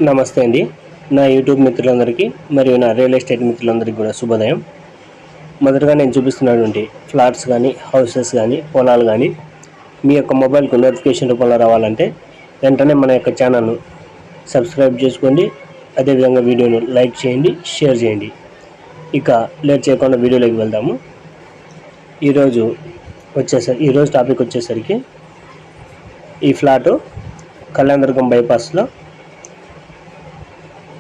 నమస్తే అండి. నా యూట్యూబ్ మిత్రులందరికీ మరియు నా రియల్ ఎస్టేట్ మిత్రులందరికీ కూడా శుభోదయం. మొదటగా నేను చూపిస్తున్నటువంటి ఫ్లాట్స్ కానీ, హౌసెస్ కానీ, పొలాలు కానీ మీ యొక్క మొబైల్కు నోటిఫికేషన్ రూపంలో రావాలంటే వెంటనే మన యొక్క ఛానల్ను సబ్స్క్రైబ్ చేసుకోండి. అదేవిధంగా వీడియోను లైక్ చేయండి, షేర్ చేయండి. ఇక లేట్ చేయకుండా వీడియోలోకి వెళ్దాము. ఈరోజు టాపిక్ వచ్చేసరికి ఈ ఫ్లాటు కళ్యాణదుర్గం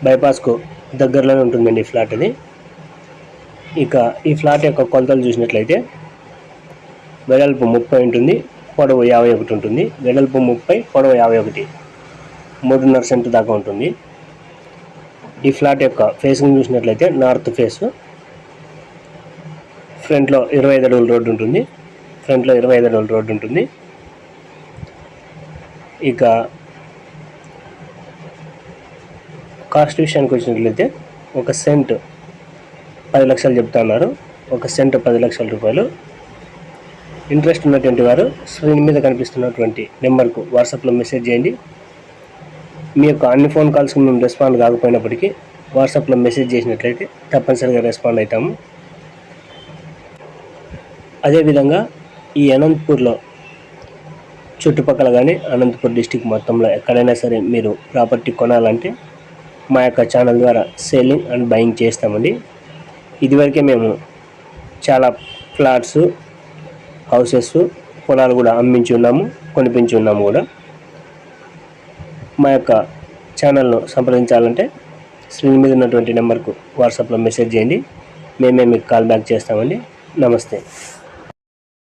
బైపాస్కు దగ్గరలోనే ఉంటుందండి ఈ ఫ్లాట్ అది. ఇక ఈ ఫ్లాట్ యొక్క కొలతలు చూసినట్లయితే వెడల్పు 30 ఉంటుంది, పొడవు 51 ఉంటుంది. వెడల్పు 30, పొడవు 51, 3.5 సెంటు దాకా ఉంటుంది. ఈ ఫ్లాట్ యొక్క ఫేసింగ్ చూసినట్లయితే నార్త్ ఫేస్. ఫ్రంట్లో 25 అడుగుల రోడ్డు ఉంటుంది. ఇక కాస్ట్ విషయానికి వచ్చినట్లయితే ఒక సెంట్ 10 లక్షలు చెప్తున్నారు. ఒక సెంట్ 10 లక్షల రూపాయలు. ఇంట్రెస్ట్ ఉన్నటువంటి వారు స్క్రీన్ మీద కనిపిస్తున్నటువంటి నెంబర్కు వాట్సాప్లో మెసేజ్ చేయండి. మీ యొక్క అన్ని ఫోన్ కాల్స్కి మేము రెస్పాండ్ కాకపోయినప్పటికీ వాట్సాప్లో మెసేజ్ చేసినట్లయితే తప్పనిసరిగా రెస్పాండ్ అవుతాము. అదేవిధంగా ఈ అనంతపూర్లో చుట్టుపక్కల కానీ అనంతపూర్ డిస్టిక్ మొత్తంలో ఎక్కడైనా సరే మీరు ప్రాపర్టీ కొనాలంటే మా యొక్క ఛానల్ ద్వారా సేలింగ్ అండ్ బయింగ్ చేస్తామండి. ఇదివరకే మేము చాలా ఫ్లాట్స్, హౌసెస్, పొలాలు కూడా అమ్మించి ఉన్నాము, కొనిపించి ఉన్నాము కూడా. మా యొక్క ఛానల్ను సంప్రదించాలంటే స్క్రీన్ మీద ఉన్నటువంటి నెంబర్కు వాట్సాప్లో మెసేజ్ చేయండి. మేమే మీకు కాల్ బ్యాక్ చేస్తామండి. నమస్తే.